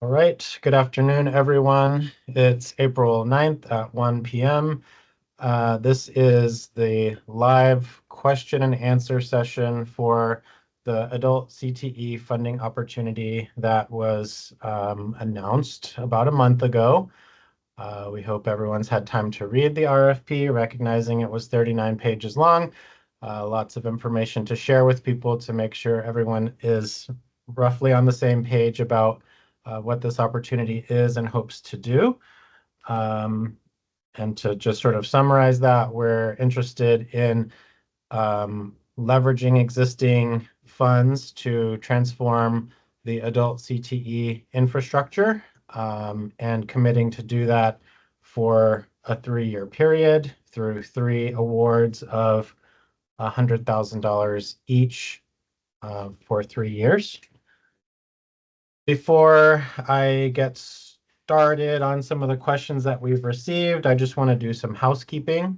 All right, good afternoon, everyone. It's April 9th at 1 p.m. This is the live question and answer session for the adult CTE funding opportunity that was announced about a month ago. We hope everyone's had time to read the RFP, recognizing it was 39 pages long. Lots of information to share with people to make sure everyone is roughly on the same page about what this opportunity is and hopes to do. And to just sort of summarize that, we're interested in leveraging existing funds to transform the adult CTE infrastructure and committing to do that for a 3-year period through 3 awards of $100,000 each for 3 years. Before I get started on some of the questions that we've received, I just want to do some housekeeping.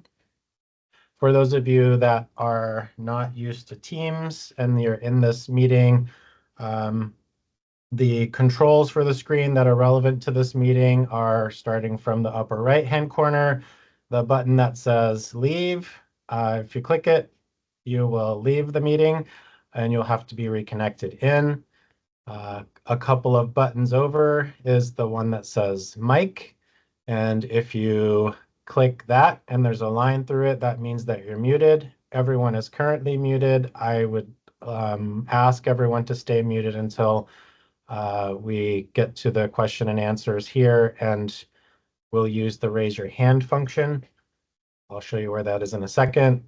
For those of you that are not used to Teams and you're in this meeting, the controls for the screen that are relevant to this meeting are starting from the upper right-hand corner, the button that says leave. If you click it, you will leave the meeting and you'll have to be reconnected in. A couple of buttons over is the one that says mic. And if you click that and there's a line through it, that means that you're muted. Everyone is currently muted. I would ask everyone to stay muted until we get to the question and answers here, and we'll use the raise your hand function. I'll show you where that is in a second.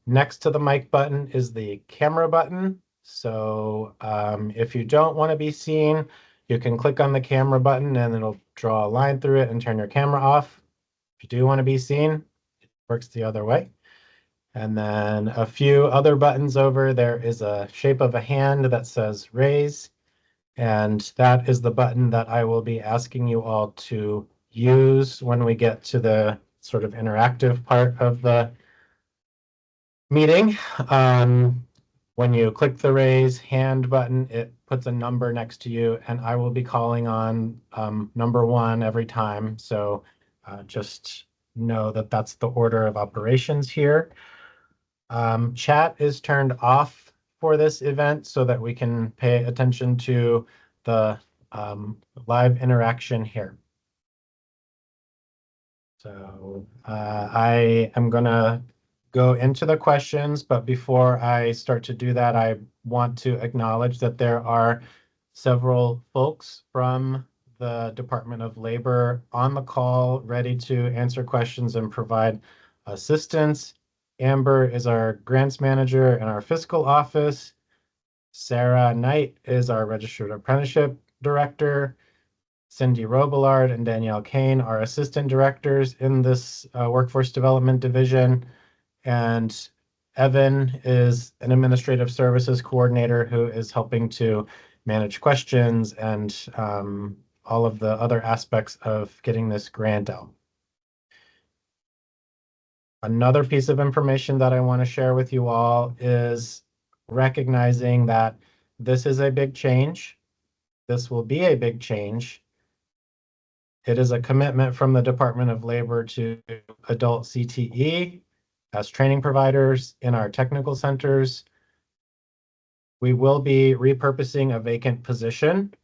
Next to the mic button is the camera button. So if you don't want to be seen, you can click on the camera button and it'll draw a line through it and turn your camera off. If you do want to be seen, it works the other way. And then a few other buttons over, there is a shape of a hand that says raise. And that is the button that I will be asking you all to use when we get to the sort of interactive part of the meeting. When you click the raise hand button, it puts a number next to you, and I will be calling on number 1 every time. So just know that that's the order of operations here. Chat is turned off for this event so that we can pay attention to the live interaction here. So I am going to go into the questions, but before I start to do that, I want to acknowledge that there are several folks from the Department of Labor on the call ready to answer questions and provide assistance. Amber is our grants manager in our fiscal office. Sarah Knight is our registered apprenticeship director. Cindy Robillard and Danielle Kane are assistant directors in this workforce development division. And Evan is an administrative services coordinator who is helping to manage questions and all of the other aspects of getting this grant out. Another piece of information that I want to share with you all is recognizing that this is a big change. This will be a big change. It is a commitment from the Department of Labor to adult CTE as training providers in our technical centers. We will be repurposing a vacant position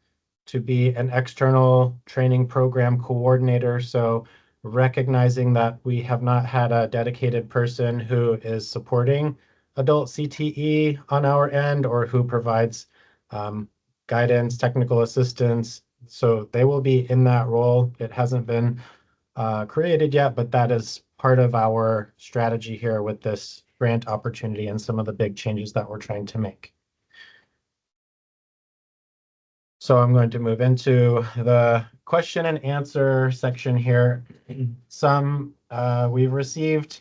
to be an external training program coordinator. So recognizing that we have not had a dedicated person who is supporting adult CTE on our end or who provides guidance, technical assistance. So they will be in that role. It hasn't been created yet, but that is part of our strategy here with this grant opportunity and some of the big changes that we're trying to make. So I'm going to move into the question and answer section here. We've received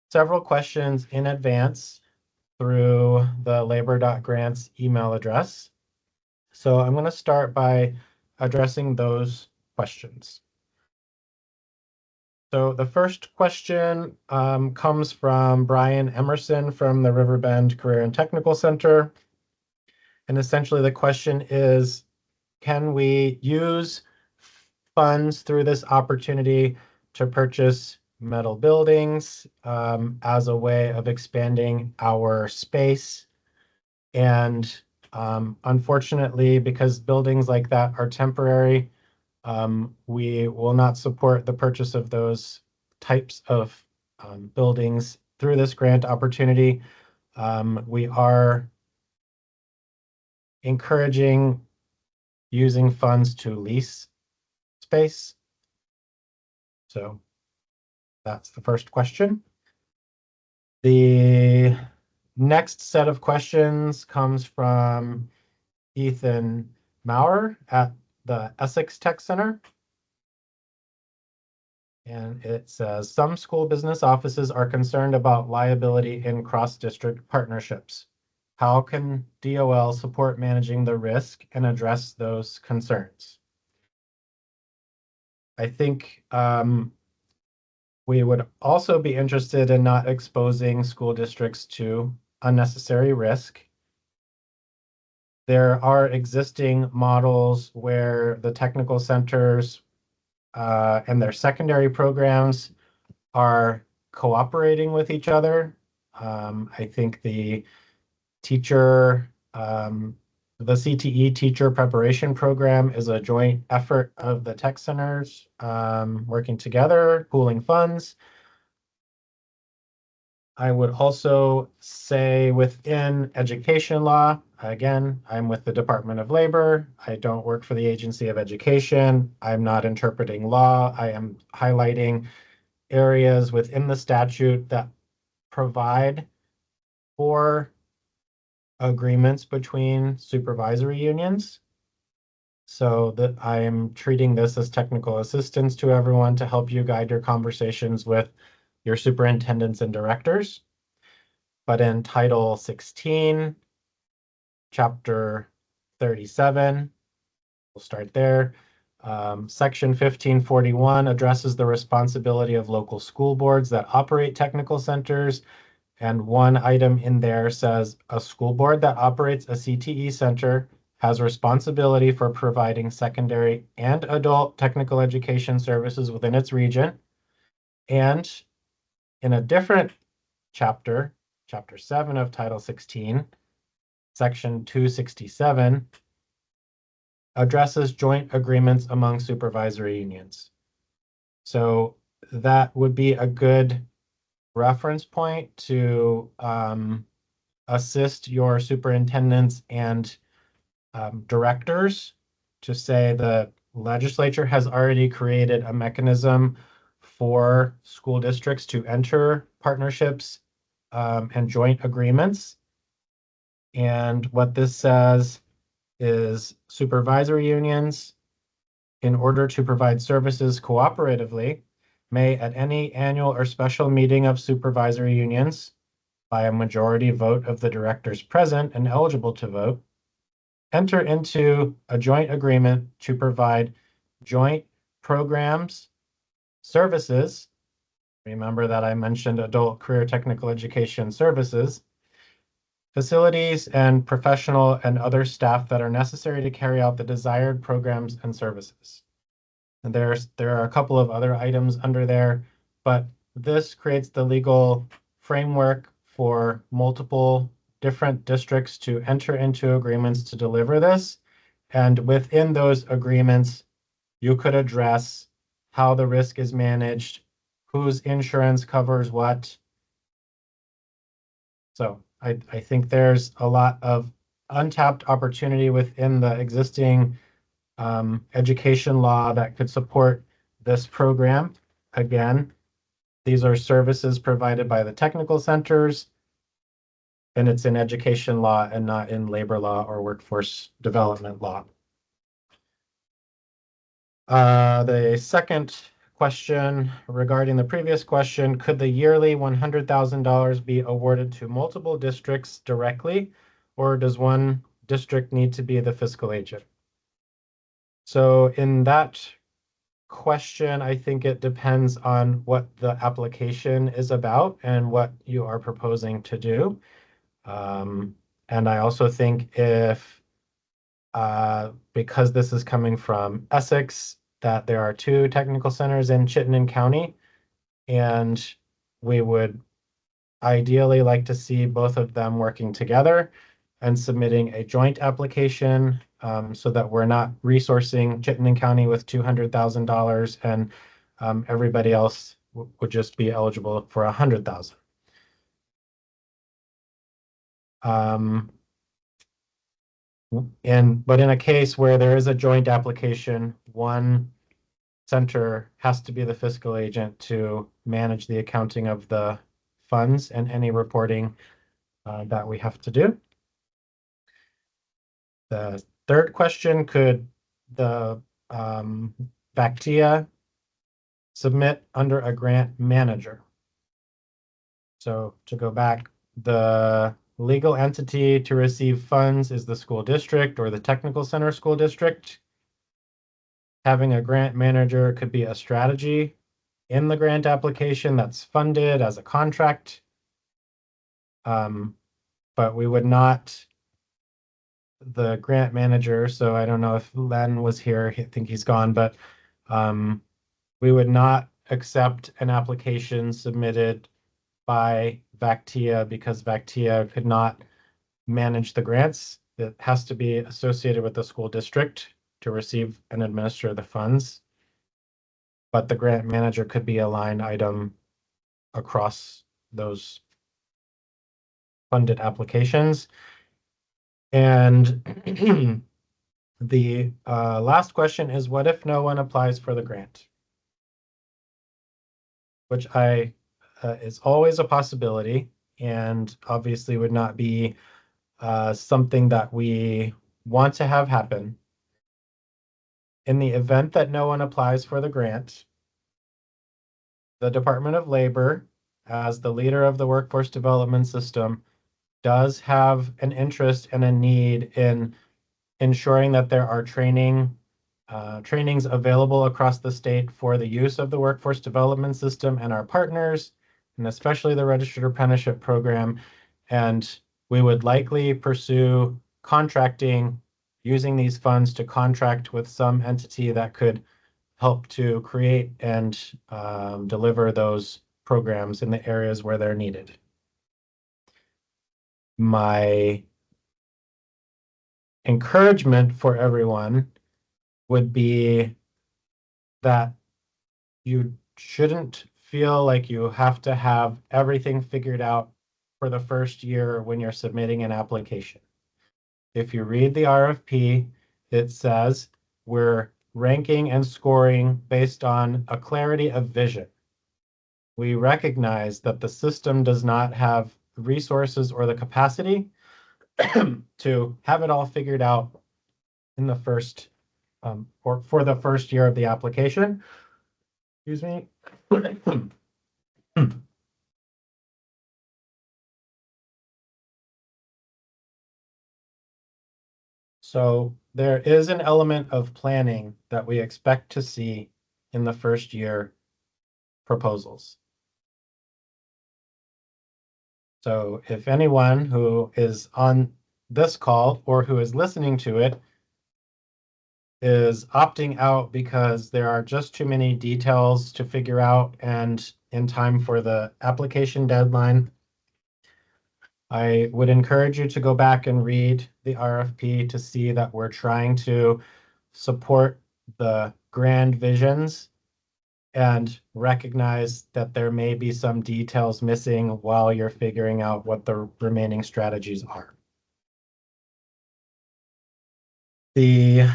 several questions in advance through the labor.grants email address. So I'm going to start by addressing those questions. So the first question comes from Brian Emerson from the Riverbend Career and Technical Center. And essentially the question is, can we use funds through this opportunity to purchase metal buildings as a way of expanding our space? And unfortunately, because buildings like that are temporary, we will not support the purchase of those types of buildings through this grant opportunity. We are encouraging using funds to lease space. So that's the first question. The next set of questions comes from Ethan Maurer at the Essex Tech Center. And it says, some school business offices are concerned about liability in cross-district partnerships. How can DOL support managing the risk and address those concerns? I think we would also be interested in not exposing school districts to unnecessary risk. There are existing models where the technical centers and their secondary programs are cooperating with each other. I think the teacher, the CTE teacher preparation program is a joint effort of the tech centers working together, pooling funds. I would also say within education law, again, I'm with the Department of Labor. I don't work for the Agency of Education. I'm not interpreting law. I am highlighting areas within the statute that provide for agreements between supervisory unions. So that I am treating this as technical assistance to everyone to help you guide your conversations with your superintendents and directors. But in Title 16, Chapter 37, we'll start there. Section 1541 addresses the responsibility of local school boards that operate technical centers. And one item in there says a school board that operates a CTE center has responsibility for providing secondary and adult technical education services within its region. And in a different chapter, Chapter 7 of Title 16, Section 267, addresses joint agreements among supervisory unions. So that would be a good reference point to assist your superintendents and directors to say the legislature has already created a mechanism for school districts to enter partnerships and joint agreements. And what this says is supervisory unions, in order to provide services cooperatively, may at any annual or special meeting of supervisory unions, by a majority vote of the directors present and eligible to vote, enter into a joint agreement to provide joint programs, services. Remember that I mentioned adult career technical education services, facilities, and professional and other staff that are necessary to carry out the desired programs and services. And there are a couple of other items under there, but this creates the legal framework for multiple different districts to enter into agreements to deliver this. And within those agreements, you could address how the risk is managed, whose insurance covers what. So I think there's a lot of untapped opportunity within the existing education law that could support this program. Again, these are services provided by the technical centers, and it's in education law and not in labor law or workforce development law. The second question regarding the previous question, could the yearly $100,000 be awarded to multiple districts directly, or does one district need to be the fiscal agent? So in that question, I think it depends on what the application is about and what you are proposing to do. And I also think if because this is coming from Essex, that there are two technical centers in Chittenden County, and we would ideally like to see both of them working together and submitting a joint application so that we're not resourcing Chittenden County with $200,000 and everybody else would just be eligible for $100,000. Um, but in a case where there is a joint application, one center has to be the fiscal agent to manage the accounting of the funds and any reporting that we have to do. The third question, could the VACTIA submit under a grant manager? So to go back, the legal entity to receive funds is the school district or the technical center school district. Having a grant manager could be a strategy in the grant application that's funded as a contract. But we would not, the grant manager, so I don't know if Len was here, I think he's gone, but we would not accept an application submitted by VACTIA because VACTIA could not manage the grants. It has to be associated with the school district to receive and administer the funds. But the grant manager could be a line item across those funded applications. And the last question is, what if no one applies for the grant? Which is always a possibility and obviously would not be something that we want to have happen. In the event that no one applies for the grant, the Department of Labor, as the leader of the workforce development system, does have an interest and a need in ensuring that there are trainings available across the state for the use of the workforce development system and our partners, and especially the registered apprenticeship program. And we would likely pursue contracting, using these funds to contract with some entity that could help to create and deliver those programs in the areas where they're needed. My encouragement for everyone would be that you shouldn't feel like you have to have everything figured out for the first year when you're submitting an application. If you read the RFP, it says we're ranking and scoring based on a clarity of vision. We recognize that the system does not have resources or the capacity to have it all figured out in the first or for the first year of the application. Excuse me. So there is an element of planning that we expect to see in the first year proposals. So if anyone who is on this call or who is listening to it is opting out because there are just too many details to figure out and in time for the application deadline, I would encourage you to go back and read the RFP to see that we're trying to support the grand visions and recognize that there may be some details missing while you're figuring out what the remaining strategies are. The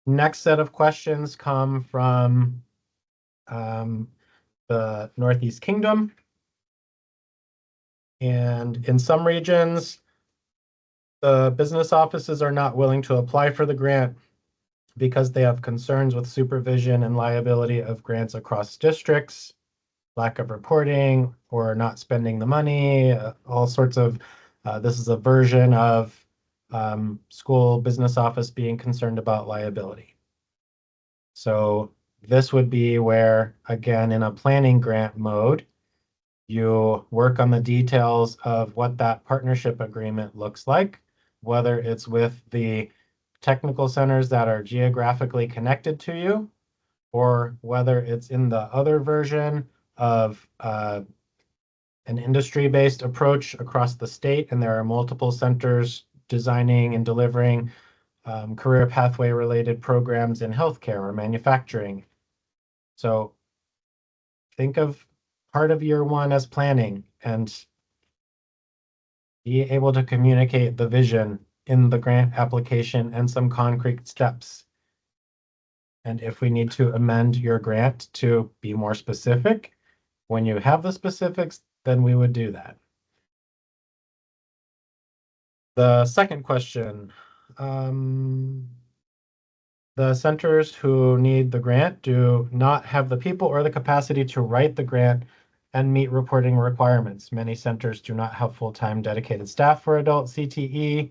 next set of questions come from the Northeast Kingdom. And in some regions, the business offices are not willing to apply for the grant because they have concerns with supervision and liability of grants across districts, lack of reporting, or not spending the money, all sorts of, this is a version of school business office being concerned about liability. So this would be where, again, in a planning grant mode, you work on the details of what that partnership agreement looks like whether it's with the technical centers that are geographically connected to you, or whether it's in the other version of an industry-based approach across the state, and there are multiple centers designing and delivering career pathway related programs in healthcare or manufacturing. So think of part of year one as planning and be able to communicate the vision in the grant application and some concrete steps. And if we need to amend your grant to be more specific, when you have the specifics, then we would do that. The second question, the centers who need the grant do not have the people or the capacity to write the grant and meet reporting requirements. Many centers do not have full-time dedicated staff for adult CTE.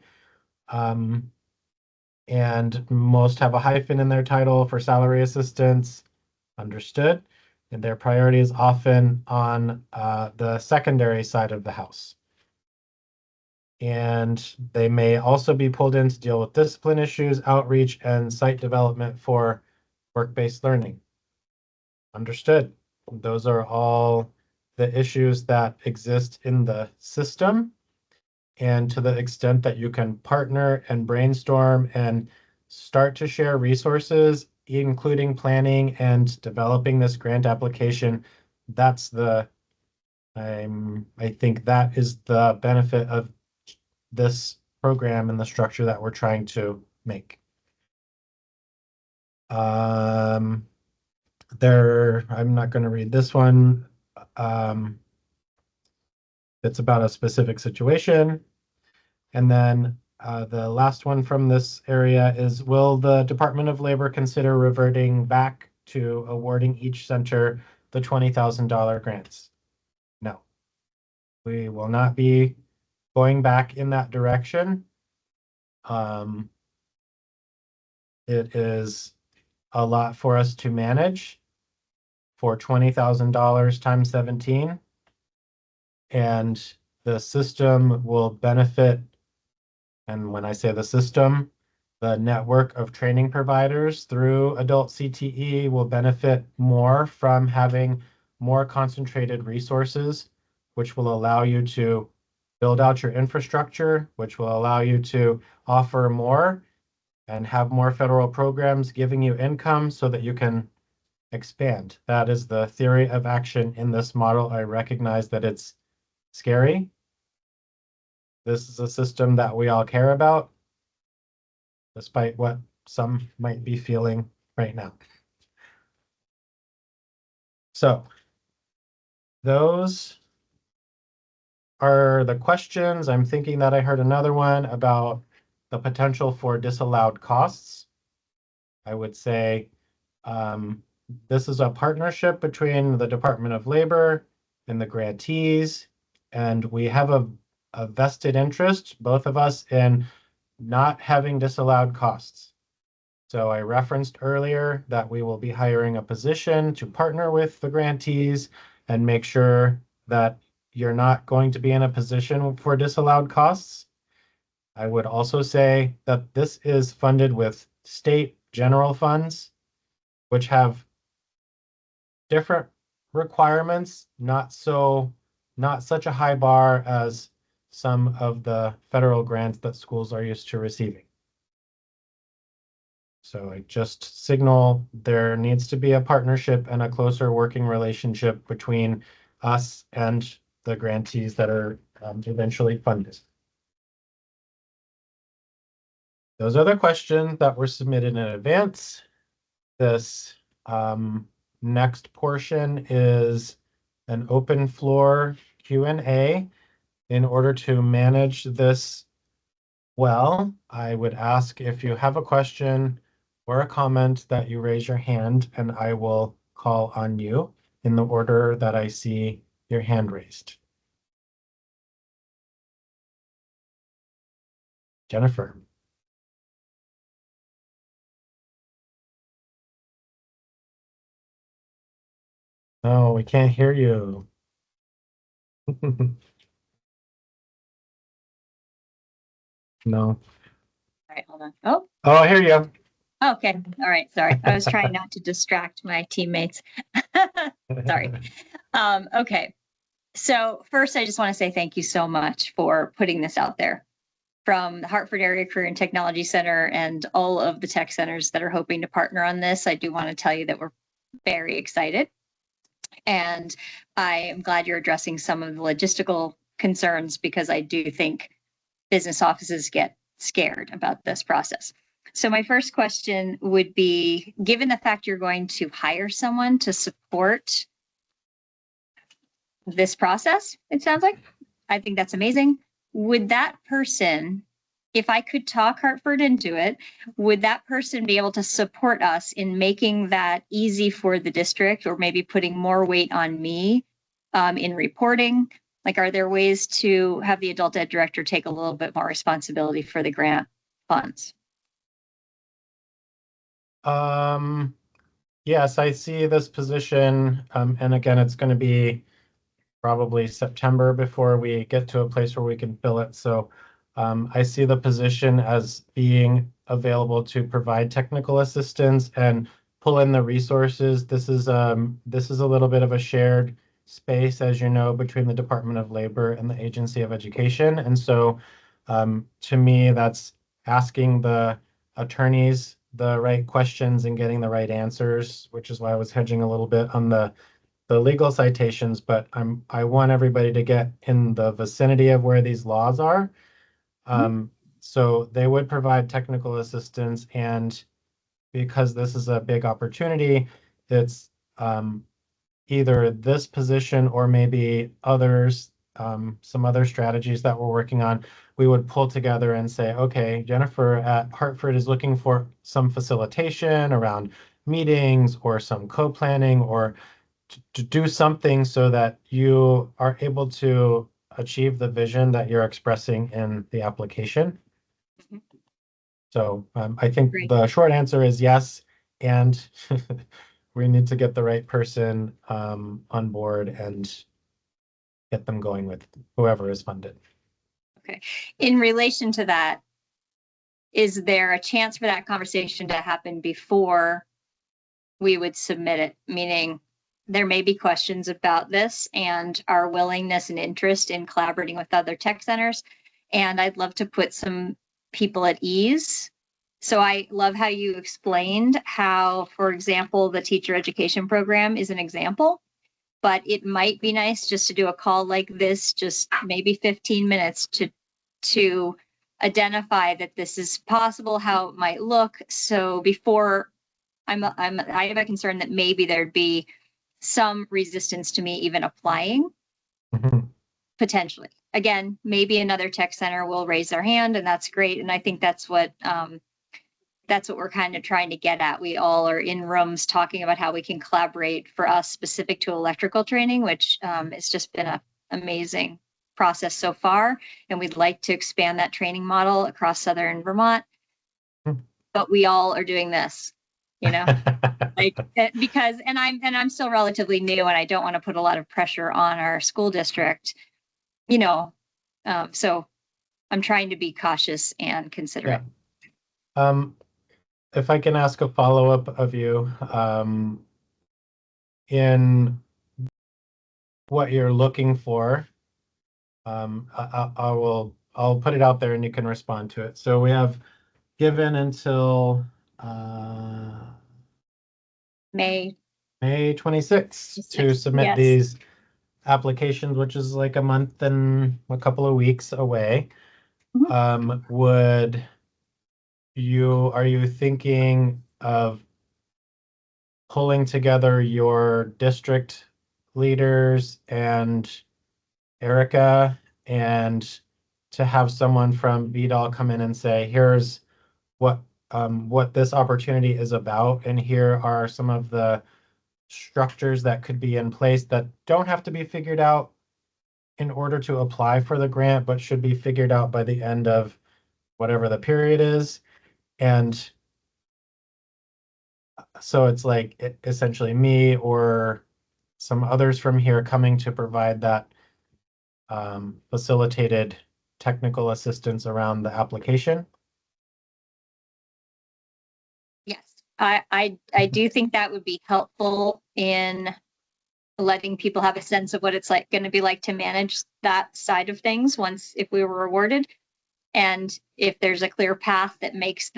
And most have a hyphen in their title for salary assistance. Understood. And their priority is often on the secondary side of the house. And they may also be pulled in to deal with discipline issues, outreach, and site development for work-based learning. Understood. Those are all the issues that exist in the system. And to the extent that you can partner and brainstorm and start to share resources, including planning and developing this grant application, that's I think that is the benefit of this program and the structure that we're trying to make. I'm not going to read this one. It's about a specific situation. And then the last one from this area is, will the Department of Labor consider reverting back to awarding each center the $20,000 grants? No. We will not be going back in that direction. It is a lot for us to manage for $20,000 times 17. And the system will benefit. And when I say the system, the network of training providers through adult CTE will benefit more from having more concentrated resources, which will allow you to build out your infrastructure, which will allow you to offer more and have more federal programs giving you income so that you can expand. That is the theory of action in this model. I recognize that it's scary. This is a system that we all care about, despite what some might be feeling right now. So those are the questions. I'm thinking that I heard another one about the potential for disallowed costs. I would say this is a partnership between the Department of Labor and the grantees, and we have a vested interest, both of us, in not having disallowed costs. So I referenced earlier that we will be hiring a position to partner with the grantees and make sure that you're not going to be in a position for disallowed costs. I would also say that this is funded with state general funds, which have different requirements, not such a high bar as some of the federal grants that schools are used to receiving. So I just signal there needs to be a partnership and a closer working relationship between us and the grantees that are eventually funded. Those are the questions that were submitted in advance. This next portion is an open floor Q&A. In order to manage this well, I would ask if you have a question or a comment that you raise your hand, and I will call on you in the order that I see your hand raised. Jennifer. No, we can't hear you. No. All right, hold on. Oh, Oh, here you go. okay. All right. Sorry. I was trying not to distract my teammates. Sorry. Okay. So first, I just want to say thank you so much for putting this out there. From the Hartford Area Career and Technology Center and all of the tech centers that are hoping to partner on this, I do want to tell you that we're very excited. And I am glad you're addressing some of the logistical concerns because I do think business offices get scared about this process. So my first question would be, given the fact you're going to hire someone to support this process, it sounds like, I think that's amazing. Would that person, if I could talk Hartford into it, would that person be able to support us in making that easy for the district, or maybe putting more weight on me in reporting? Like, are there ways to have the adult ed director take a little bit more responsibility for the grant funds? Yes, I see this position. And again, it's going to be probably September before we get to a place where we can fill it. So I see the position as being available to provide technical assistance and pull in the resources. This is a little bit of a shared space, as you know, between the Department of Labor and the Agency of Education. And so to me, that's asking the attorneys the right questions and getting the right answers, which is why I was hedging a little bit on the legal citations, but I want everybody to get in the vicinity of where these laws are. So they would provide technical assistance, and because this is a big opportunity, it's either this position or maybe others, some other strategies that we're working on. We would pull together and say, okay, Jennifer at Hartford is looking for some facilitation around meetings or some co-planning or to do something so that you are able to achieve the vision that you're expressing in the application. Mhm. So I think Great. the short answer is yes, and we need to get the right person on board and get them going with whoever is funded. Okay. In relation to that, is there a chance for that conversation to happen before we would submit it? Meaning, there may be questions about this and our willingness and interest in collaborating with other tech centers. And I'd love to put some people at ease. So I love how you explained how, for example, the teacher education program is an example, but it might be nice just to do a call like this, just maybe 15 minutes to identify that this is possible, how it might look. So before I have a concern that maybe there'd be some resistance to me even applying, Mhm. potentially. Again, maybe another tech center will raise their hand, and that's great. And I think that's what we're kind of trying to get at. We all are in rooms talking about how we can collaborate for us specific to electrical training, which has just been an amazing process so far. And we'd like to expand that training model across Southern Vermont. But we all are doing this, you know, like because I'm still relatively new, and I don't want to put a lot of pressure on our school district, you know. So I'm trying to be cautious and considerate. Yeah. If I can ask a follow-up of you, in what you're looking for, I'll put it out there and you can respond to it. So we have given until May May 26th to 6th, submit yes. these applications, which is like a month and a couple of weeks away. Mhm. Are you thinking of pulling together your district leaders and Erica and to have someone from VDOL come in and say, here's what this opportunity is about, and here are some of the structures that could be in place that don't have to be figured out in order to apply for the grant, but should be figured out by the end of whatever the period is. And so it's like essentially me or some others from here coming to provide that facilitated technical assistance around the application. Yes, I do think that would be helpful in letting people have a sense of what it's like going to be like to manage that side of things once if we were rewarded. And if there's a clear path that makes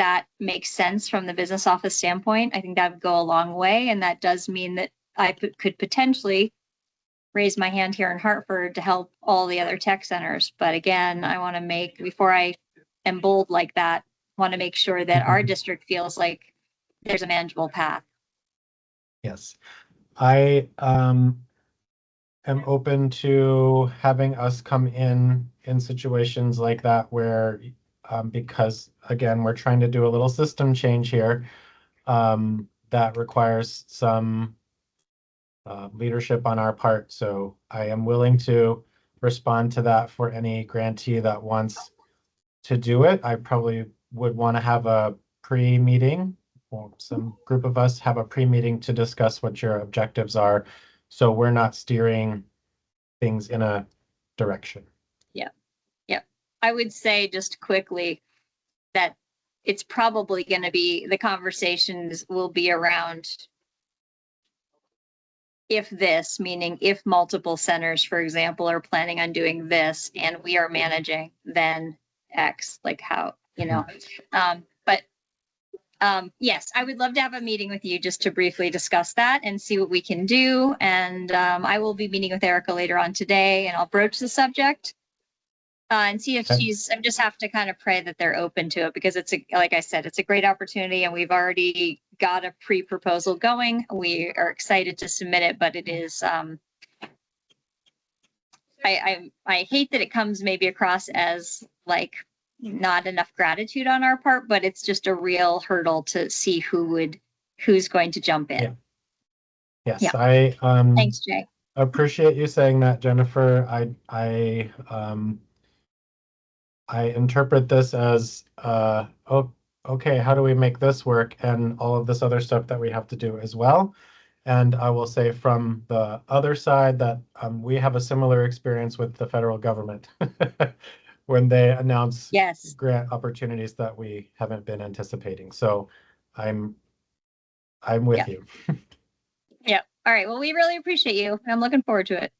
sense from the business office standpoint, I think that would go a long way. And that does mean that I could potentially raise my hand here in Hartford to help all the other tech centers. But again, I want to make, before I am bold like that, want to make sure that our district feels like there's a manageable path. Yes, I am open to having us come in situations like that where, because again, we're trying to do a little system change here, that requires some leadership on our part. So I am willing to respond to that for any grantee that wants to do it. I probably would want to have a pre-meeting, or some group of us have a pre-meeting to discuss what your objectives are, so we're not steering things in a direction. Yeah. I would say just quickly that it's probably going to be, the conversations will be around if this, meaning if multiple centers, for example, are planning on doing this and we are managing, then X, like how, but yes, I would love to have a meeting with you just to briefly discuss that and see what we can do. And I will be meeting with Erica later on today, and I'll broach the subject and see if Okay. I just have to kind of pray that they're open to it, because like I said, it's a great opportunity and we've already got a pre-proposal going. We are excited to submit it, but it is, I hate that it comes maybe across as like not enough gratitude on our part, but it's just a real hurdle to see who's going to jump in. Yes, Yeah. I Thanks, Jay. appreciate you saying that, Jennifer. I interpret this as oh, okay, how do we make this work, and all of this other stuff that we have to do as well. And I will say from the other side that we have a similar experience with the federal government when they announce Yes. grant opportunities that we haven't been anticipating. So I'm with you. Yeah. All right. Well, we really appreciate you. I'm looking forward to it.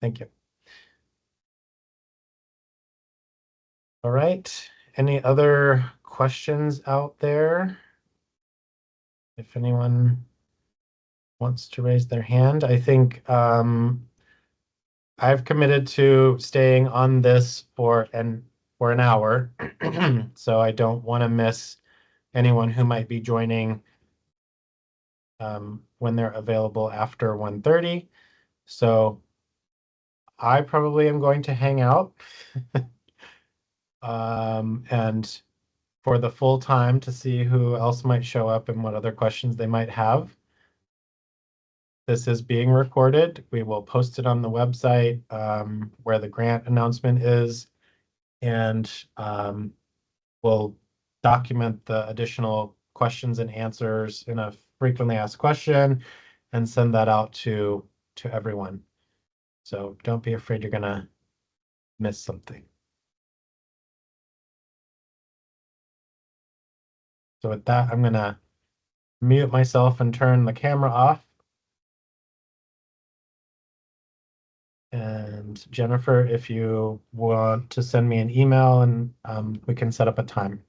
Thank you. All right. Any other questions out there? If anyone wants to raise their hand, I think I've committed to staying on this for an hour. So I don't want to miss anyone who might be joining when they're available after 1:30. So I probably am going to hang out and for the full time to see who else might show up and what other questions they might have. This is being recorded. We will post it on the website where the grant announcement is, and we'll document the additional questions and answers in a frequently asked question and send that out to everyone. So don't be afraid you're gonna miss something. So with that, I'm gonna mute myself and turn the camera off. And Jennifer, if you want to send me an email and we can set up a time.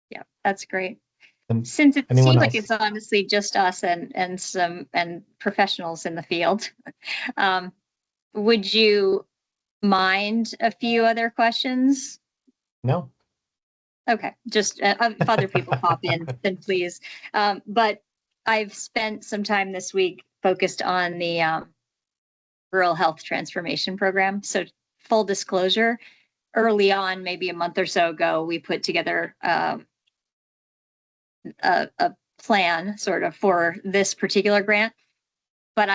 Yeah, that's great. And Since it anyone seems like else? it's honestly just us and some professionals in the field, would you mind a few other questions? No. Okay, just if other people pop in, then please. But I've spent some time this week focused on the rural health transformation program. So full disclosure, early on, maybe a month or so ago, we put together a plan sort of for this particular grant. But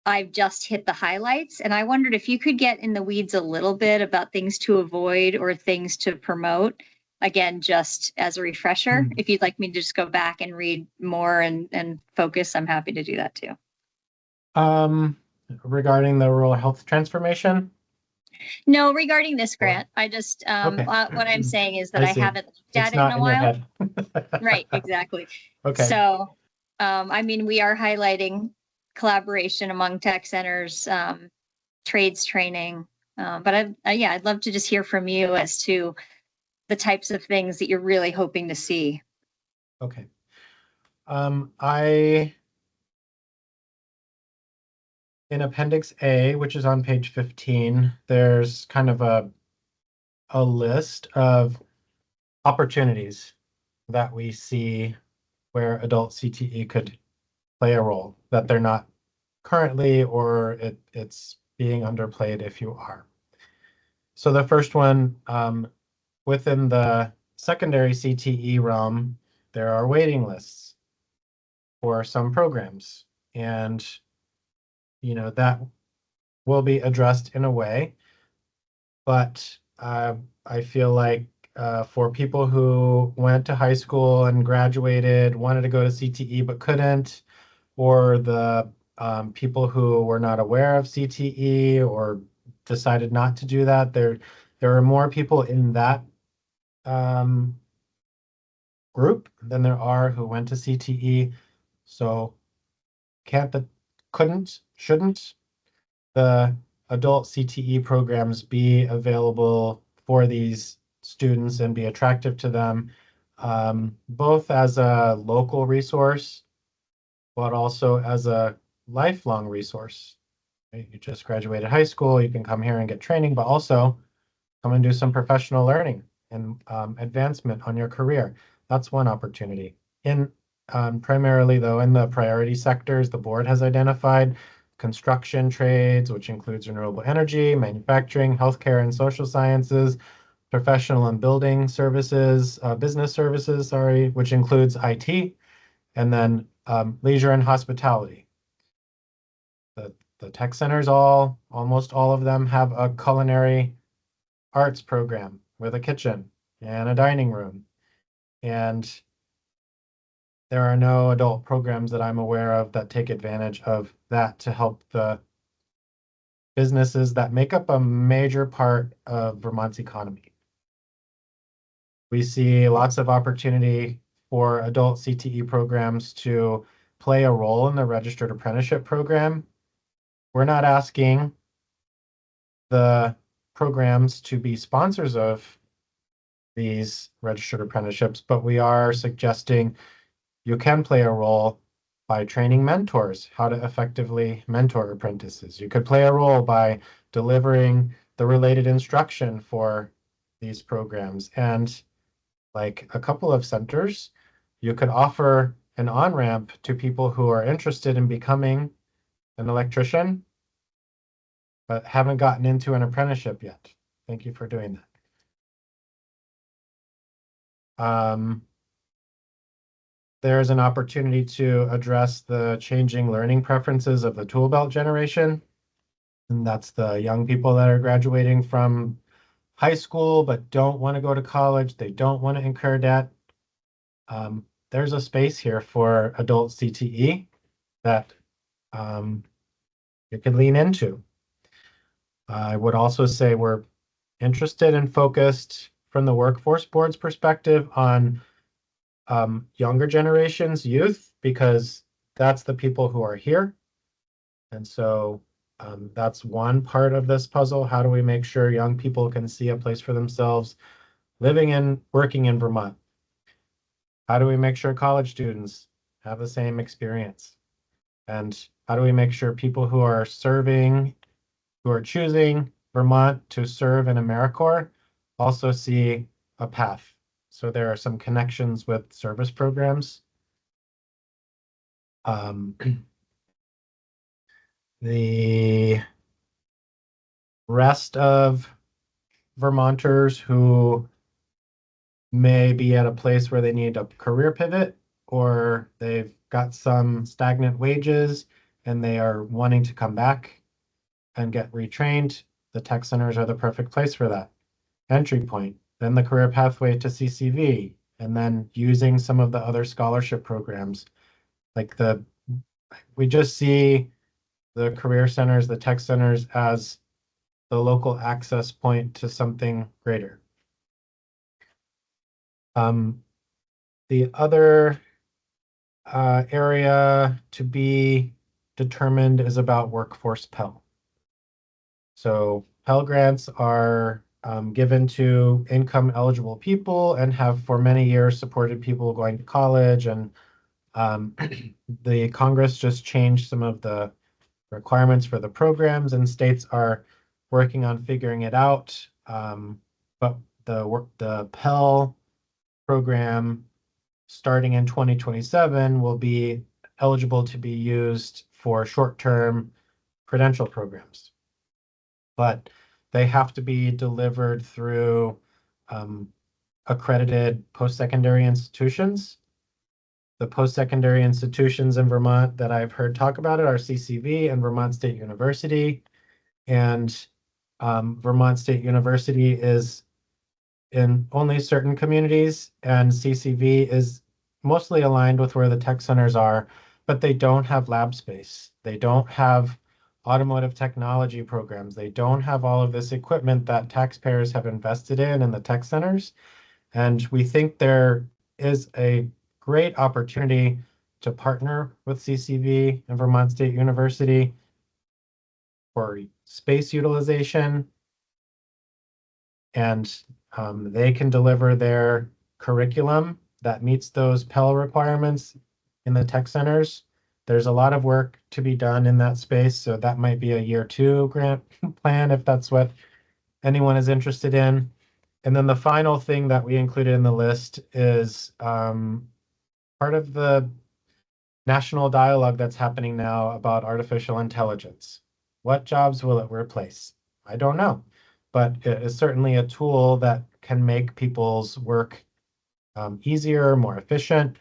I've just hit the highlights, and I wondered if you could get in the weeds a little bit about things to avoid or things to promote. Again, just as a refresher, if you'd like me to just go back and read more and focus, I'm happy to do that too. Regarding the rural health transformation? No, regarding this Or- grant, I just, Okay. what I'm saying is that I I see. haven't looked It's at it in not a in your while. head. Right, exactly. Okay. So, I mean, we are highlighting collaboration among tech centers, trades training. But yeah, I'd love to just hear from you as to the types of things that you're really hoping to see. Okay. I in Appendix A, which is on page 15, there's kind of a list of opportunities that we see where adult CTE could play a role that they're not currently, or it's being underplayed if you are. So the first one, within the secondary CTE realm, there are waiting lists for some programs. And, that will be addressed in a way. But I feel like for people who went to high school and graduated, wanted to go to CTE but couldn't, or the people who were not aware of CTE or decided not to do that, there are more people in that um, group than there are who went to CTE. So can't the couldn't, shouldn't the adult CTE programs be available for these students and be attractive to them, both as a local resource, but also as a lifelong resource? Right? You just graduated high school, you can come here and get training, but also come and do some professional learning and advancement on your career. That's one opportunity. In primarily though, in the priority sectors, the board has identified construction trades, which includes renewable energy, manufacturing, healthcare and social sciences, professional and building services, business services, sorry, which includes IT, and then leisure and hospitality. The tech centers, almost all of them have a culinary arts program with a kitchen and a dining room. And there are no adult programs that I'm aware of that take advantage of that to help the businesses that make up a major part of Vermont's economy. We see lots of opportunity for adult CTE programs to play a role in the registered apprenticeship program. We're not asking the programs to be sponsors of these registered apprenticeships, but we are suggesting you can play a role by training mentors how to effectively mentor apprentices. You could play a role by delivering the related instruction for these programs. And like a couple of centers, you could offer an on-ramp to people who are interested in becoming an electrician, but haven't gotten into an apprenticeship yet. Thank you for doing that. There's an opportunity to address the changing learning preferences of the tool belt generation. And that's the young people that are graduating from high school but don't want to go to college. They don't want to incur debt. There's a space here for adult CTE that you can lean into. I would also say we're interested and focused from the workforce board's perspective on younger generations, youth, because that's the people who are here. And so that's one part of this puzzle. How do we make sure young people can see a place for themselves living and working in Vermont? How do we make sure college students have the same experience? And how do we make sure people who are serving, who are choosing Vermont to serve in AmeriCorps also see a path? So there are some connections with service programs. Um, the rest of Vermonters who may be at a place where they need a career pivot, or they've got some stagnant wages and they are wanting to come back and get retrained, the tech centers are the perfect place for that. Entry point, then the career pathway to CCV, and then using some of the other scholarship programs. We just see the career centers, the tech centers as the local access point to something greater. The other area to be determined is about workforce Pell. So Pell Grants are given to income eligible people and have for many years supported people going to college. And the Congress just changed some of the requirements for the programs, and states are working on figuring it out. But the Pell program starting in 2027 will be eligible to be used for short-term credential programs. But they have to be delivered through accredited post-secondary institutions. The post-secondary institutions in Vermont that I've heard talk about it are CCV and Vermont State University. And Vermont State University is in only certain communities, and CCV is mostly aligned with where the tech centers are, but they don't have lab space. They don't have automotive technology programs. They don't have all of this equipment that taxpayers have invested in the tech centers. And we think there is a great opportunity to partner with CCV and Vermont State University for space utilization, and they can deliver their curriculum that meets those Pell requirements in the tech centers. There's a lot of work to be done in that space, so that might be a year 2 grant plan if that's what anyone is interested in. And then the final thing that we included in the list is part of the national dialogue that's happening now about artificial intelligence. What jobs will it replace? I don't know, but it is certainly a tool that can make people's work easier, more efficient,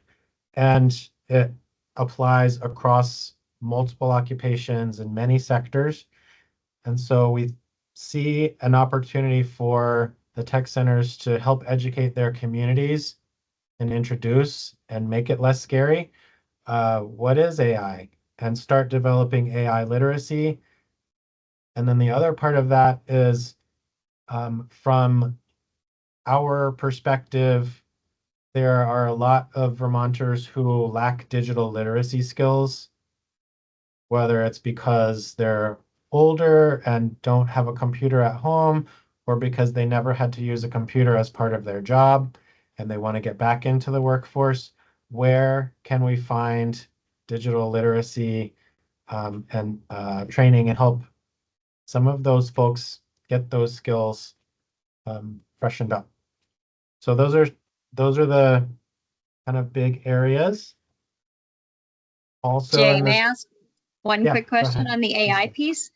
and it applies across multiple occupations in many sectors. And so we see an opportunity for the tech centers to help educate their communities and introduce and make it less scary. What is AI? And start developing AI literacy. And then the other part of that is from our perspective, there are a lot of Vermonters who lack digital literacy skills, whether it's because they're older and don't have a computer at home, or because they never had to use a computer as part of their job and they want to get back into the workforce. Where can we find digital literacy and training and help some of those folks get those skills freshened up? So those are the kind of big areas. Also Jay, in may this, I ask one yeah, quick go question ahead. on the AI piece?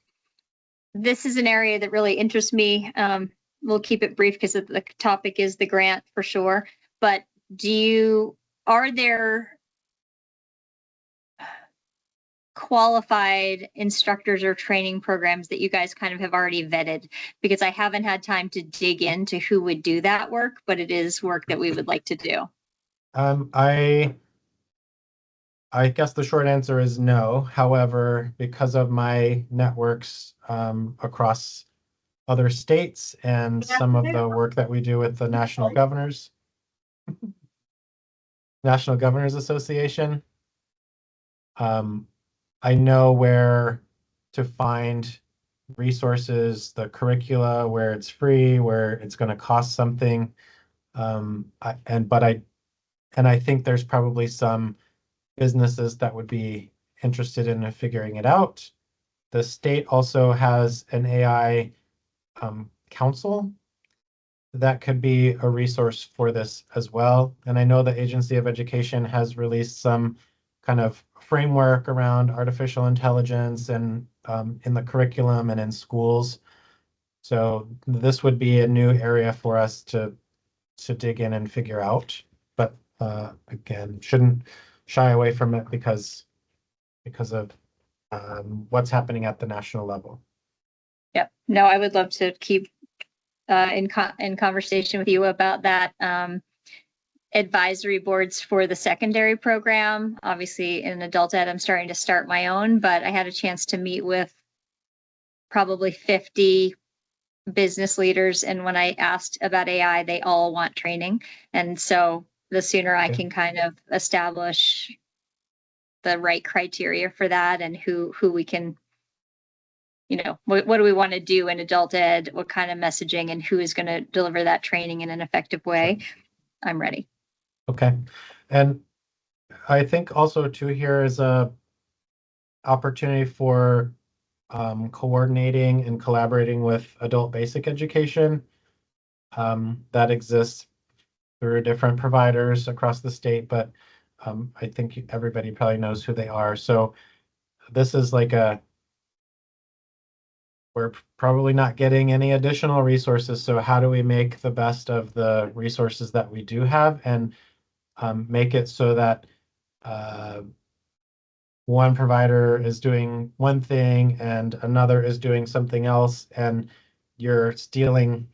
This is an area that really interests me. We'll keep it brief because the topic is the grant for sure. But are there qualified instructors or training programs that you guys kind of have already vetted? Because I haven't had time to dig into who would do that work, but it is work that we would like to do. I guess the short answer is no. However, because of my networks across other states and some of the work that we do with the National Governors Association, I know where to find resources, the curricula, where it's free, where it's going to cost something. I think there's probably some businesses that would be interested in figuring it out. The state also has an AI council that could be a resource for this as well. And I know the Agency of Education has released some kind of framework around artificial intelligence and in the curriculum and in schools. So this would be a new area for us to dig in and figure out. But again, shouldn't shy away from it because of what's happening at the national level. Yep. No, I would love to keep in conversation with you about that. Advisory boards for the secondary program. Obviously, in adult ed, I'm starting to start my own, but I had a chance to meet with probably 50 business leaders. And when I asked about AI, they all want training. And so the sooner I Okay. can kind of establish the right criteria for that and who we can, what do we want to do in adult ed, what kind of messaging, and who is going to deliver that training in an effective way, Sure. I'm ready. Okay. And I think also too here is a opportunity for coordinating and collaborating with adult basic education that exists through different providers across the state, but I think everybody probably knows who they are. So this is like we're probably not getting any additional resources. So how do we make the best of the resources that we do have and make it so that uh, one provider is doing one thing and another is doing something else, and you're stealing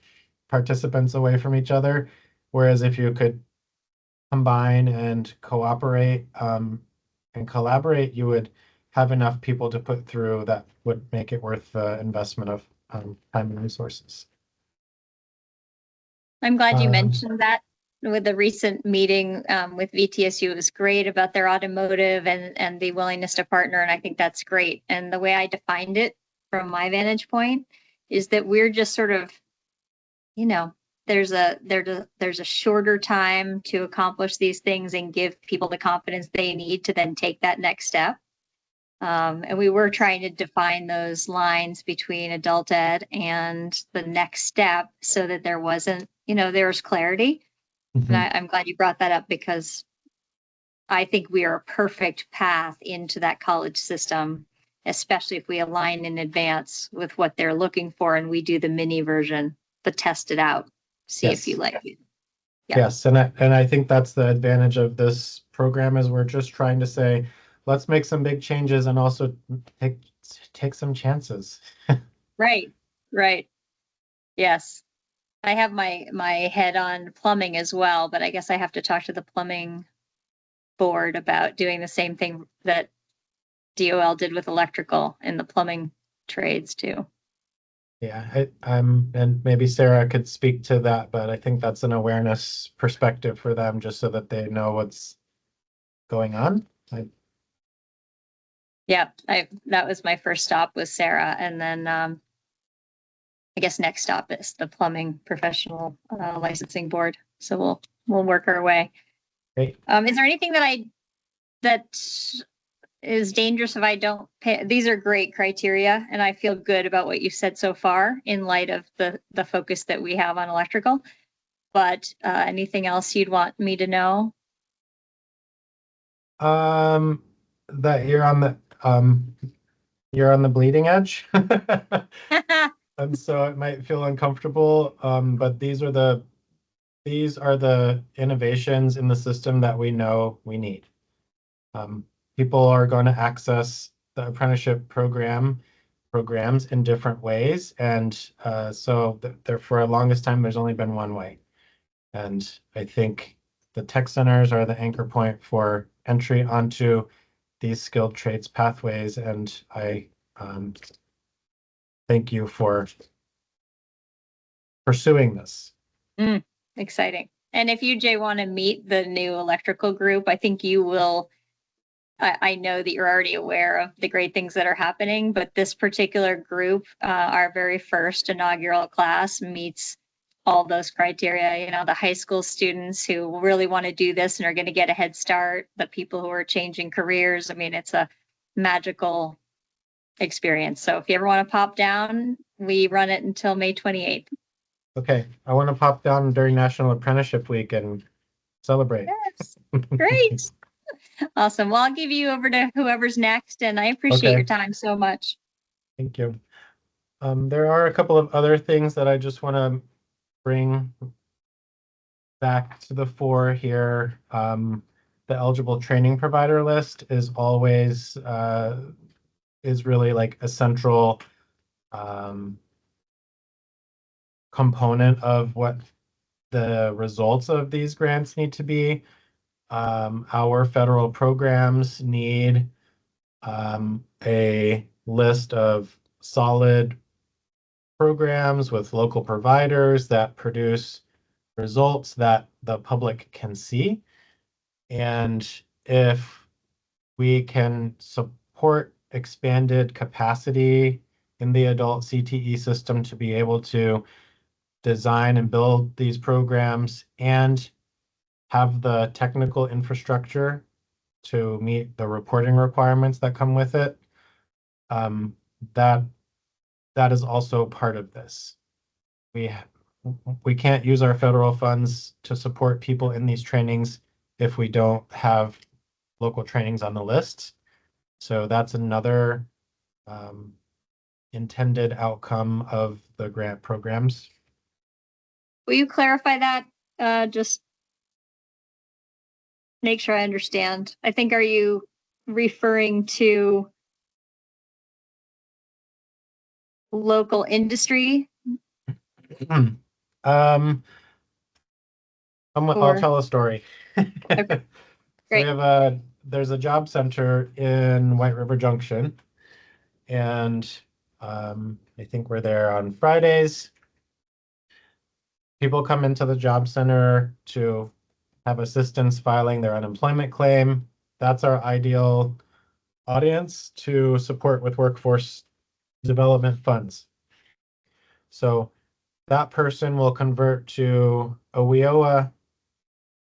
participants away from each other. Whereas if you could combine and cooperate and collaborate, you would have enough people to put through that would make it worth the investment of time and resources. I'm glad you Um, mentioned that. With the recent meeting with VTSU, it was great about their automotive and the willingness to partner, and I think that's great. And the way I defined it from my vantage point is that we're just sort of, there's a shorter time to accomplish these things and give people the confidence they need to then take that next step. And we were trying to define those lines between adult ed and the next step so that there wasn't, there was clarity. And mhm. I'm glad you brought that up because I think we are a perfect path into that college system, especially if we align in advance with what they're looking for and we do the mini version, the test it out, see if you Yes. like it. Yeah. Yes, and I think that's the advantage of this program is we're just trying to say, let's make some big changes and also take take some chances. Right. Right. Yes. I have my head on plumbing as well, but I guess I have to talk to the plumbing board about doing the same thing that DOL did with electrical in the plumbing trades too. Yeah, and maybe Sarah could speak to that, but I think that's an awareness perspective for them, just so that they know what's going on. Yeah, that was my first stop with Sarah, and then I guess next stop is the plumbing professional licensing board. So we'll work our way. Great. Is there anything that is dangerous if I don't pay? These are great criteria, and I feel good about what you said so far in light of the focus that we have on electrical. But anything else you'd want me to know? Um, that you're on the bleeding edge. And so it might feel uncomfortable, but these are the innovations in the system that we know we need. Um, People are going to access the apprenticeship programs in different ways, and so there for a longest time there's only been one way. And I think the tech centers are the anchor point for entry onto these skilled trades pathways, and I thank you for pursuing this. Exciting. And if you, Jay, want to meet the new electrical group, I think you will. I know that you're already aware of the great things that are happening, but this particular group, our very first inaugural class, meets all those criteria. The high school students who really want to do this and are going to get a head start, the people who are changing careers. I mean, it's a magical experience. So if you ever want to pop down, we run it until May 28th. Okay, I want to pop down during National Apprenticeship Week and celebrate. Yes, great. Awesome. Well, I'll give you over to whoever's next, and I appreciate your Okay, time so much. thank you. There are a couple of other things that I just want to bring back to the fore here. The eligible training provider list is always is really like a central um, component of what the results of these grants need to be. Our federal programs need a list of solid programs with local providers that produce results that the public can see. And if we can support expanded capacity in the adult CTE system to be able to design and build these programs and have the technical infrastructure to meet the reporting requirements that come with it, um, that that is also part of this. We we can't use our federal funds to support people in these trainings if we don't have local trainings on the list. So that's another um, intended outcome of the grant programs. Will you clarify that? Just make sure I understand. I think, are you referring to local industry Um, I'll or? tell a story. Okay, We great. have there's a job center in White River Junction, and I think we're there on Fridays. People come into the job center to have assistance filing their unemployment claim. That's our ideal audience to support with workforce development funds. So that person will convert to a WIOA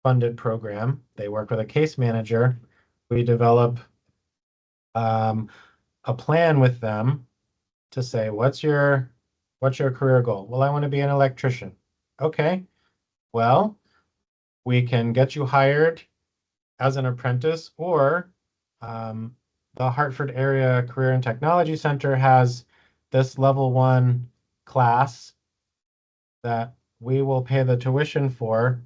funded program. They work with a case manager. We develop um, a plan with them to say, what's your career goal? Well, I want to be an electrician. Okay, well, we can get you hired as an apprentice, or um, the Hartford Area Career and Technology Center has this level 1 class that we will pay the tuition for.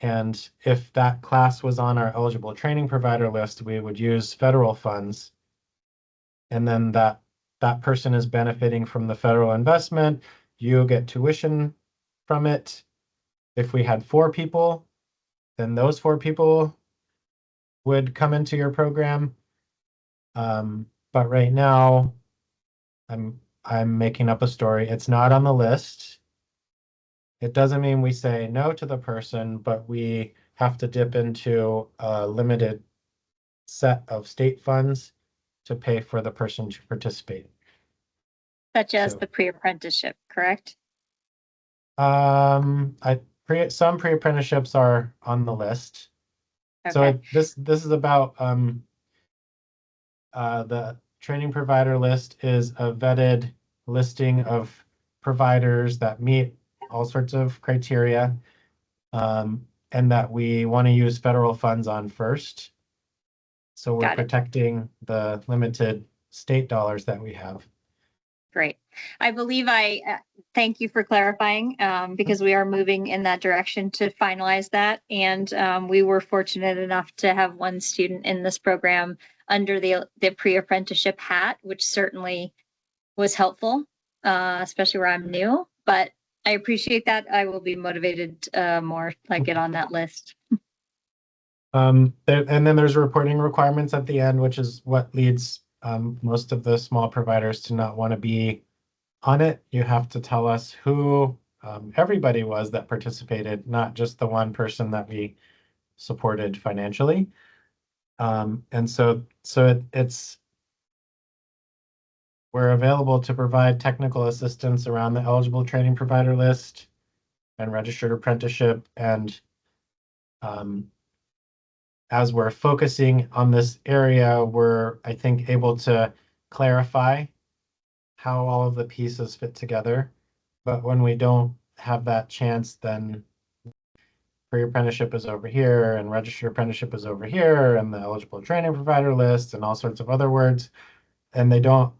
And if that class was on our eligible training provider list, we would use federal funds. And then that person is benefiting from the federal investment. You get tuition from it. If we had 4 people, then those 4 people would come into your program. But right now, I'm making up a story. It's not on the list. It doesn't mean we say no to the person, but we have to dip into a limited set of state funds to pay for the person to participate. Such as So, the pre-apprenticeship, correct? some pre-apprenticeships are on the list. So Okay, this is about the training provider list is a vetted listing of providers that meet all sorts of criteria, and that we want to use federal funds on first. So we're got it. protecting the limited state dollars that we have. Great. I believe thank you for clarifying, because we are moving in that direction to finalize that. And we were fortunate enough to have one student in this program under the pre-apprenticeship hat, which certainly was helpful, especially where I'm new. But I appreciate that. I will be motivated more to get on that list. And then there's reporting requirements at the end, which is what leads most of the small providers to not want to be on it. You have to tell us who everybody was that participated, not just the one person that we supported financially. And so it's we're available to provide technical assistance around the eligible training provider list and registered apprenticeship. And as we're focusing on this area, we're, I think, able to clarify how all of the pieces fit together. But when we don't have that chance, then pre-apprenticeship is over here and registered apprenticeship is over here and the eligible training provider list and all sorts of other words, and they don't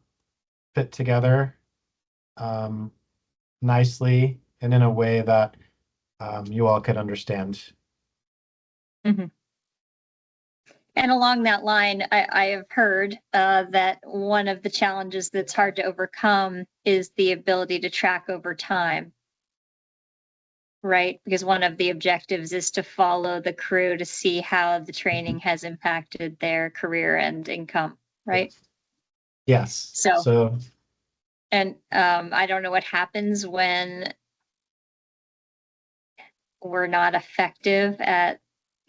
fit together nicely and in a way that you all could understand. Mhm. And along that line, I have heard that one of the challenges that's hard to overcome is the ability to track over time, right? Because one of the objectives is to follow the crew to see how the training has impacted their career and income, right? Yes. So So And I don't know what happens when we're not effective at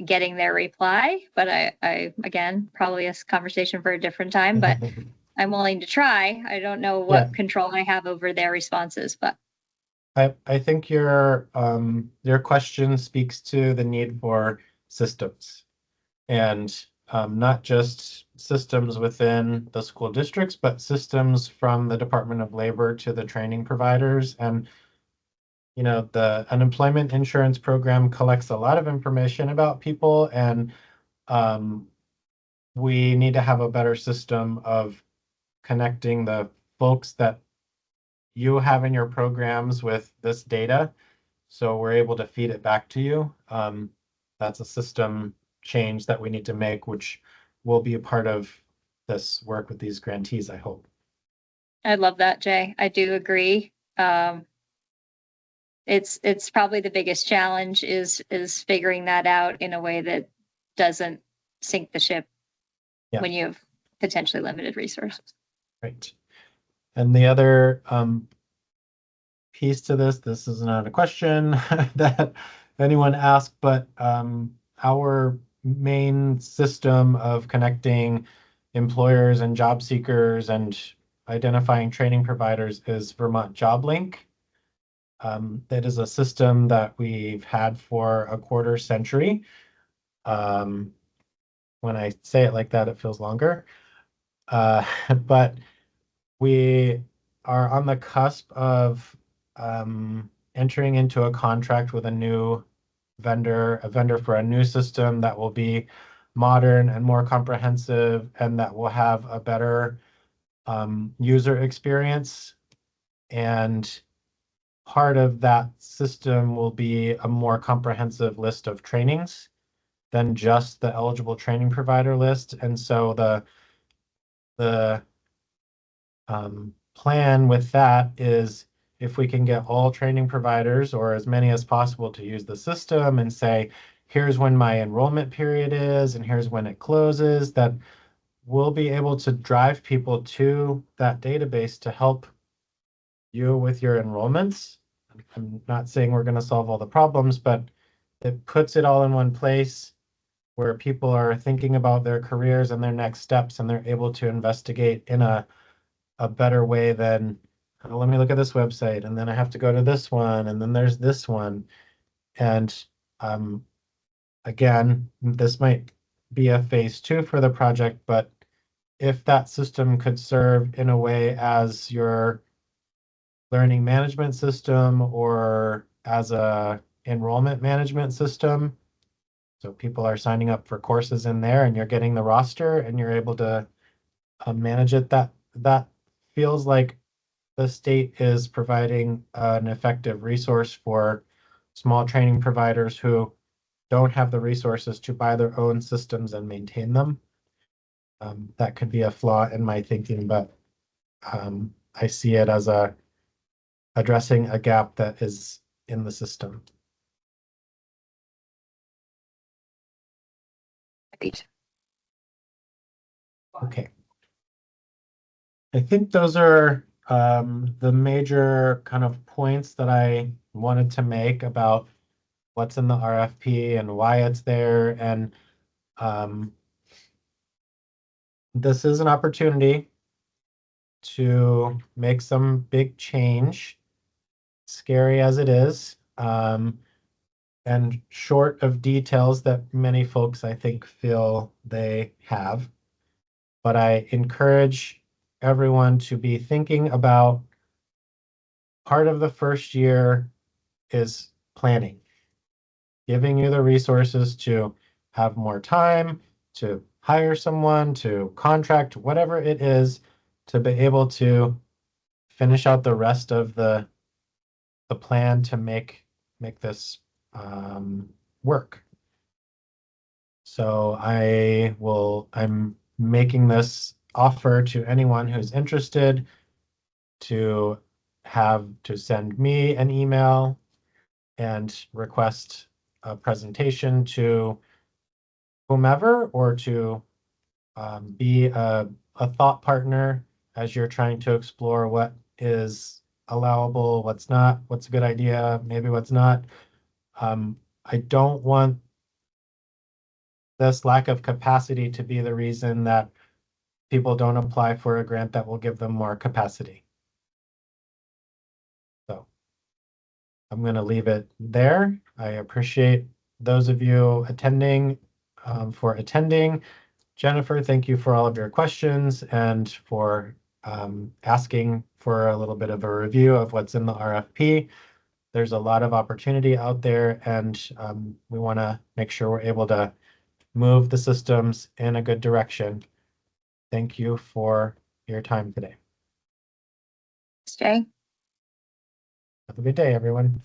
getting their reply, but I again, probably a conversation for a different time, but I'm willing to try. I don't know Yeah, what control I have over their responses, but I think your question speaks to the need for systems, and not just systems within the school districts, but systems from the Department of Labor to the training providers. And the unemployment insurance program collects a lot of information about people, and um, we need to have a better system of connecting the folks that you have in your programs with this data, so we're able to feed it back to you. That's a system change that we need to make, which will be a part of this work with these grantees, I hope. I love that, Jay. I do agree. It's probably the biggest challenge is figuring that out in a way that doesn't sink the ship Yeah, when you have potentially limited resources. right. And the other piece to this is not a question that anyone asked, but our main system of connecting employers and job seekers and identifying training providers is Vermont Job Link. That is a system that we've had for a quarter century. Um, when I say it like that, it feels longer. But we are on the cusp of entering into a contract with a vendor for a new system that will be modern and more comprehensive, and that will have a better user experience. And part of that system will be a more comprehensive list of trainings than just the eligible training provider list. And so the plan with that is, if we can get all training providers or as many as possible to use the system and say, here's when my enrollment period is and here's when it closes, that we'll be able to drive people to that database to help you with your enrollments. I'm not saying we're going to solve all the problems, but it puts it all in one place where people are thinking about their careers and their next steps, and they're able to investigate in a better way than, "Oh, let me look at this website, and then I have to go to this one, and then there's this one." And um, again, this might be a phase two for the project, but if that system could serve in a way as your learning management system or as a enrollment management system, so people are signing up for courses in there and you're getting the roster and you're able to manage it, that feels like the state is providing an effective resource for small training providers who don't have the resources to buy their own systems and maintain them. That could be a flaw in my thinking, but I see it as addressing a gap that is in the system. Great. Okay. I think those are the major kind of points that I wanted to make about what's in the RFP and why it's there. And um, this is an opportunity to make some big change, scary as it is, and short of details that many folks, I think, feel they have. But I encourage everyone to be thinking about part of the first year is planning, giving you the resources to have more time, to hire someone, to contract, whatever it is, to be able to finish out the rest of the plan to make this work. So I'm making this offer to anyone who's interested to send me an email and request a presentation to whomever, or to be a thought partner as you're trying to explore what is allowable, what's not, what's a good idea, maybe what's not. I don't want this lack of capacity to be the reason that people don't apply for a grant that will give them more capacity. So I'm going to leave it there. I appreciate those of you attending for attending. Jennifer, thank you for all of your questions and for asking for a little bit of a review of what's in the RFP. There's a lot of opportunity out there, and we want to make sure we're able to move the systems in a good direction. Thank you for your time today. Jay? Have a good day, everyone.